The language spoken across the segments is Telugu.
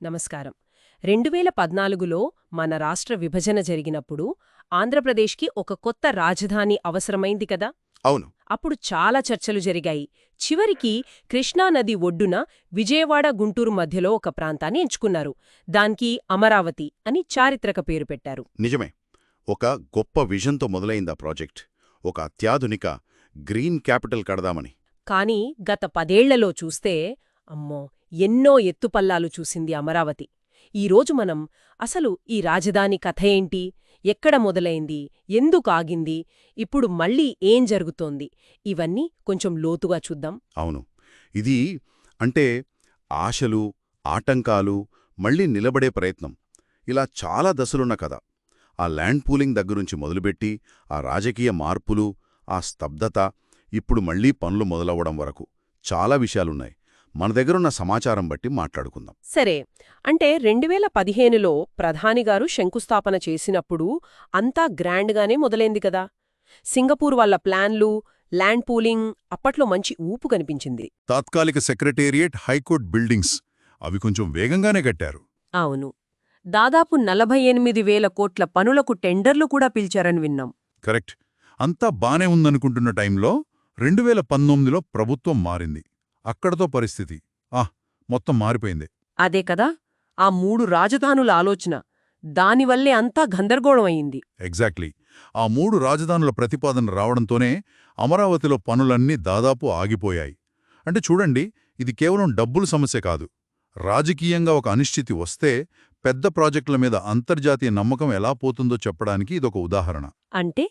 నమస్కారం. 2014లో మన రాష్ట్ర విభజన జరిగినప్పుడు ఆంధ్రప్రదేశ్కి ఒక కొత్త రాజధాని అవసరమైంది కదా. అవును. అప్పుడు చాలా చర్చలు జరిగాయి. చివరికి కృష్ణానది ఒడ్డున విజయవాడ గుంటూరు మధ్యలో ఒక ప్రాంతాన్ని ఎంచుకున్నారు. దానికి అమరావతి అని చారిత్రక పేరు పెట్టారు. నిజమే. ఒక గొప్ప విజన్తో మొదలైందా ప్రాజెక్ట్. ఒక అత్యాధునిక గ్రీన్ క్యాపిటల్ కడదామని. కానీ గత 10 ఏళ్లలో చూస్తే అమ్మో, ఎన్నో ఎత్తుపల్లాలు చూసింది అమరావతి. ఈరోజు మనం అసలు ఈ రాజధాని కథ ఏంటి, ఎక్కడ మొదలైంది, ఎందుకు ఆగింది, ఇప్పుడు మళ్ళీ ఏం జరుగుతోంది, ఇవన్నీ కొంచెం లోతుగా చూద్దాం. అవును. ఇది అంటే ఆశలు, ఆటంకాలు, మళ్ళీ నిలబడే ప్రయత్నం, ఇలా చాలా దశలున్న కథ. ఆ ల్యాండ్ పూలింగ్ దగ్గరుంచి మొదలుపెట్టి ఆ రాజకీయ మార్పులు, ఆ స్తబ్దత, ఇప్పుడు మళ్లీ పనులు మొదలవ్వడం వరకు చాలా విషయాలున్నాయి. మన దగ్గరున్న సమాచారం బట్టి మాట్లాడుకుందాం. సరే, అంటే 2015లో ప్రధానిగారు శంకుస్థాపన చేసినప్పుడు అంతా గ్రాండ్గానే మొదలైంది కదా. సింగపూర్ వాళ్ళ ప్లాన్లు, ల్యాండ్ పూలింగ్ అప్పట్లో మంచి ఊపు కనిపించింది. తాత్కాలిక సెక్రటేరియట్, హైకోర్టు బిల్డింగ్స్ అవి కొంచెం వేగంగానే కట్టారు. అవును, దాదాపు 48,000 కోట్ల పనులకు టెండర్లు కూడా పిలిచారని విన్నాం. కరెక్ట్. అంతా బానే ఉందనుకుంటున్న టైంలో 2019లో ప్రభుత్వం మారింది. అక్కడతో పరిస్థితి మొత్తం మారిపోయింది. అదే కదా, ఆ 3 రాజధానుల ఆలోచన, దానివల్లే అంతా గందరగోళం అయింది. ఎగ్జాక్ట్లీ. ఆ 3 రాజధానుల ప్రతిపాదన రావడంతోనే అమరావతిలో పనులన్నీ దాదాపు ఆగిపోయాయి. అంటే చూడండి, ఇది కేవలం డబ్బుల సమస్య కాదు. రాజకీయంగా ఒక అనిశ్చితి వస్తే పెద్ద ప్రాజెక్టుల మీద అంతర్జాతీయ నమ్మకం ఎలా పోతుందో చెప్పడానికి ఇదొక ఉదాహరణ. అంటే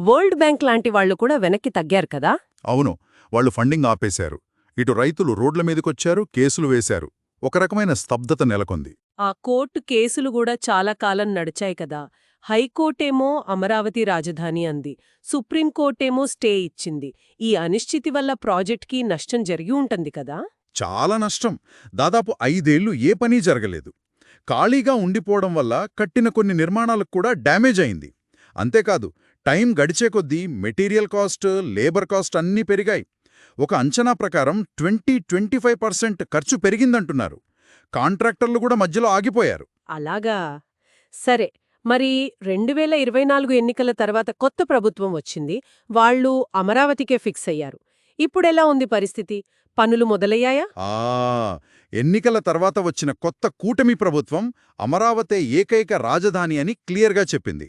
వరల్డ్ బ్యాంక్ లాంటి వాళ్లు కూడా వెనక్కి తగ్గారు కదా. అవును, వాళ్లు ఫండింగ్ ఆపేశారు. ఇటు రైతులు రోడ్ల మీదకొచ్చారు, కేసులు వేశారు. ఒక రకమైన స్తబ్దత నెలకొంది. ఆ కోర్టు కేసులు కూడా చాలా కాలం నడిచాయి కదా. హైకోర్టేమో అమరావతి రాజధాని అంది, సుప్రీంకోర్టేమో స్టే ఇచ్చింది. ఈ అనిశ్చితి వల్ల ప్రాజెక్ట్కి నష్టం జరిగి ఉంటుంది కదా. చాలా నష్టం. దాదాపు 5 ఏళ్లు ఏ పనీ జరగలేదు. ఖాళీగా ఉండిపోవడం వల్ల కట్టిన కొన్ని నిర్మాణాలకు కూడా డ్యామేజ్ అయింది. అంతేకాదు, టైం గడిచే కొద్దీ మెటీరియల్ కాస్ట్, లేబర్ కాస్ట్ అన్నీ పెరిగాయి. ఒక అంచనా ప్రకారం 20–25% ఖర్చు పెరిగిందంటున్నారు. కాంట్రాక్టర్లు కూడా మధ్యలో ఆగిపోయారు. అలాగా. సరే, మరి 2024 ఎన్నికల తర్వాత కొత్త ప్రభుత్వం వచ్చింది. వాళ్ళు అమరావతికే ఫిక్స్ అయ్యారు. ఇప్పుడెలా ఉంది పరిస్థితి? పనులు మొదలయ్యాయా? ఎన్నికల తర్వాత వచ్చిన కొత్త కూటమి ప్రభుత్వం అమరావతే ఏకైక రాజధాని అని క్లియర్గా చెప్పింది.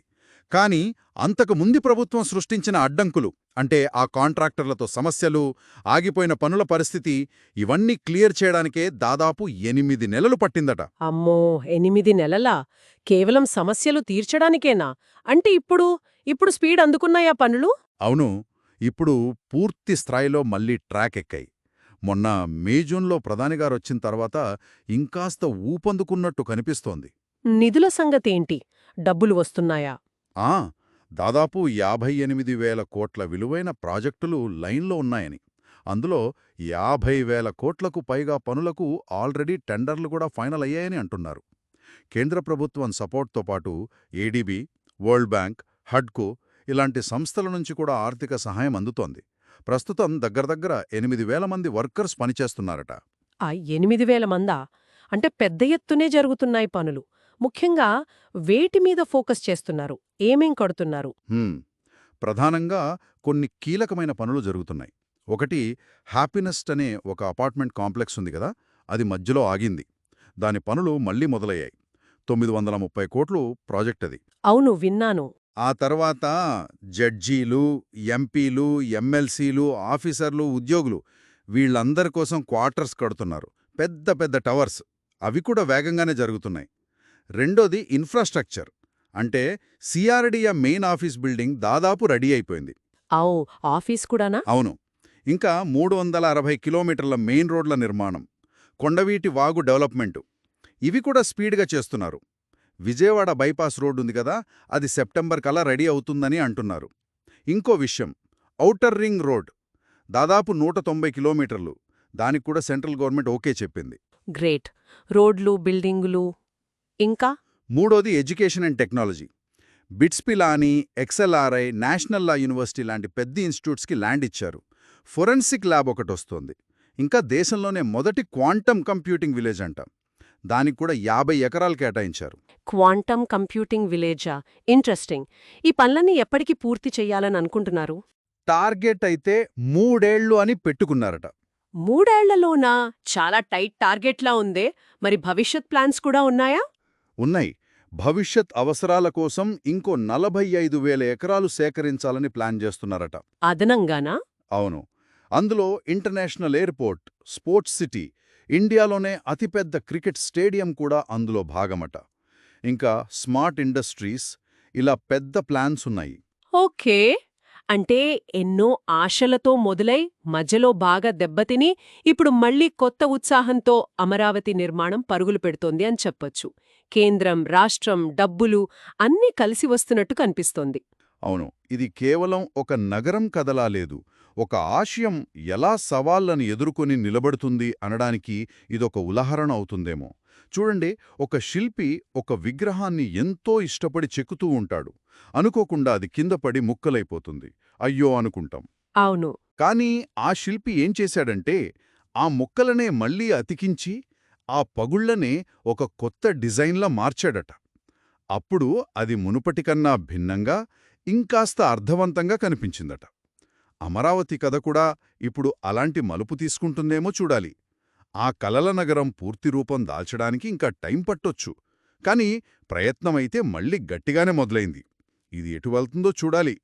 కానీ అంతకు ముందు ప్రభుత్వం సృష్టించిన అడ్డంకులు, అంటే ఆ కాంట్రాక్టర్లతో సమస్యలు, ఆగిపోయిన పనుల పరిస్థితి, ఇవన్నీ క్లియర్ చేయడానికే దాదాపు 8 నెలలు పట్టిందట. అమ్మో, 8 నెలలా? కేవలం సమస్యలు తీర్చడానికేనా? అంటే ఇప్పుడు స్పీడ్ అందుకున్నాయా పనులు? అవును, ఇప్పుడు పూర్తి స్థాయిలో మళ్లీ ట్రాక్ ఎక్కాయి. మొన్న మే-జూన్లో ప్రధానిగారొచ్చిన తర్వాత ఇంకాస్త ఊపందుకున్నట్టు కనిపిస్తోంది. నిధుల సంగతేంటి? డబ్బులు వస్తున్నాయా? దాదాపు 58,000 కోట్ల విలువైన ప్రాజెక్టులు లైన్లో ఉన్నాయని. అందులో 50,000 కోట్లకు పైగా పనులకు ఆల్రెడీ టెండర్లు కూడా ఫైనల్ అయ్యాయని అంటున్నారు. కేంద్ర ప్రభుత్వం సపోర్ట్తో పాటు ఏడీబీ, వరల్డ్ బ్యాంక్, హడ్కో ఇలాంటి సంస్థల నుంచి కూడా ఆర్థిక సహాయం అందుతోంది. ప్రస్తుతం దగ్గర 8,000 మంది వర్కర్స్ పనిచేస్తున్నారట. 8,000 మందా? అంటే పెద్ద ఎత్తునే జరుగుతున్నాయి పనులు. ముఖ్యంగా వేటి మీద ఫోకస్ చేస్తున్నారు? ఏమేం కడుతున్నారు? ప్రధానంగా కొన్ని కీలకమైన పనులు జరుగుతున్నాయి. ఒకటి, హ్యాపీనెస్ట్ అనే ఒక అపార్ట్మెంట్ కాంప్లెక్స్ ఉంది కదా, అది మధ్యలో ఆగింది. దాని పనులు మళ్లీ మొదలయ్యాయి. 930 కోట్లు ప్రాజెక్ట్ అది. అవును, విన్నాను. ఆ తర్వాత జడ్జీలు, ఎంపీలు, ఎమ్మెల్సీలు, ఆఫీసర్లు, ఉద్యోగులు వీళ్లందరి కోసం క్వార్టర్స్ కడుతున్నారు. పెద్ద పెద్ద టవర్స్, అవి కూడా వేగంగానే జరుగుతున్నాయి. రెండోది ఇన్ఫ్రాస్ట్రక్చర్, అంటే సిఆర్డీఏ మెయిన్ ఆఫీస్ బిల్డింగ్ దాదాపు రెడీ అయిపోయింది. ఆఫీస్ కూడానా? అవును. ఇంకా 360 కిలోమీటర్ల మెయిన్ రోడ్ల నిర్మాణం, కొండవీటి వాగు డెవలప్మెంటు, ఇవి కూడా స్పీడ్గా చేస్తున్నారు. విజయవాడ బైపాస్ రోడ్డు ఉంది కదా, అది సెప్టెంబర్ కల్లా రెడీ అవుతుందని అంటున్నారు. ఇంకో విషయం, ఔటర్ రింగ్ రోడ్ దాదాపు 190 కిలోమీటర్లు, దానికి కూడా సెంట్రల్ గవర్నమెంట్ ఓకే చెప్పింది. గ్రేట్. రోడ్లు, బిల్డింగులు. ఇంకా మూడోది education and technology. BITS Pilani, XLRI, national law university లాంటి పెద్ద ఇన్స్టిట్యూట్స్కి ల్యాండ్ ఇచ్చారు. ఫోరెన్సిక్ ల్యాబ్ ఒకటొస్తోంది. ఇంకా దేశంలోనే మొదటి క్వాంటమ్ కంప్యూటింగ్ విలేజ్ అంట. దానికి కూడా 50 ఎకరాలు కేటాయించారు. క్వాంటమ్ కంప్యూటింగ్ విలేజా? ఇంట్రెస్టింగ్. ఈ పనులన్నీ ఎప్పటికి పూర్తి చెయ్యాలని అనుకుంటున్నారు? టార్గెట్ అయితే 3 ఏళ్లు అని పెట్టుకున్నారట. 3 ఏళ్లలోనా? చాలా టైట్ టార్గెట్లా ఉందే. మరి భవిష్యత్ ప్లాన్స్ కూడా ఉన్నాయా? ఉన్నాయి. భవిష్యత్ అవసరాల కోసం ఇంకో 45,000 ఎకరాలు సేకరించాలని ప్లాన్ చేస్తున్నారట. అదనంగానా? అవును. అందులో ఇంటర్నేషనల్ ఎయిర్పోర్ట్, స్పోర్ట్స్ సిటీ, ఇండియాలోనే అతిపెద్ద క్రికెట్ స్టేడియం కూడా అందులో భాగమట. ఇంకా స్మార్ట్ ఇండస్ట్రీస్, ఇలా పెద్ద ప్లాన్స్ ఉన్నాయి. ఓకే. అంటే ఎన్నో ఆశలతో మొదలై మధ్యలో బాగా దెబ్బతిని ఇప్పుడు మళ్ళీ కొత్త ఉత్సాహంతో అమరావతి నిర్మాణం పరుగులు పెడుతోంది అని చెప్పొచ్చు. కేంద్రం, రాష్ట్రం, డబ్బులు అన్నీ కలిసి వస్తున్నట్టు కనిపిస్తోంది. అవును. ఇది కేవలం ఒక నగరం కథలా లేదు. ఒక ఆశయం ఎలా సవాళ్లను ఎదుర్కొని నిలబడుతుంది అనడానికి ఇదొక ఉదాహరణ అవుతుందేమో. చూడండి, ఒక శిల్పి ఒక విగ్రహాన్ని ఎంతో ఇష్టపడి చెక్కుతూ ఉంటాడు. అనుకోకుండా అది కింద పడి ముక్కలైపోతుంది. అయ్యో అనుకుంటాం. అవును. కానీ ఆ శిల్పి ఏం చేశాడంటే, ఆ ముక్కలనే మళ్లీ అతికించి, ఆ పగుళ్లనే ఒక కొత్త డిజైన్లా మార్చాడట. అప్పుడు అది మునుపటికన్నా భిన్నంగా, ఇంకాస్త అర్థవంతంగా కనిపించిందట. అమరావతి కథ కూడా ఇప్పుడు అలాంటి మలుపు తీసుకుంటుందేమో చూడాలి. ఆ కలల నగరం పూర్తి రూపం దాల్చడానికి ఇంకా టైం పట్టొచ్చు. కానీ ప్రయత్నమైతే మళ్ళీ గట్టిగానే మొదలైంది. ఇది ఎటు వెళ్తుందో చూడాలి.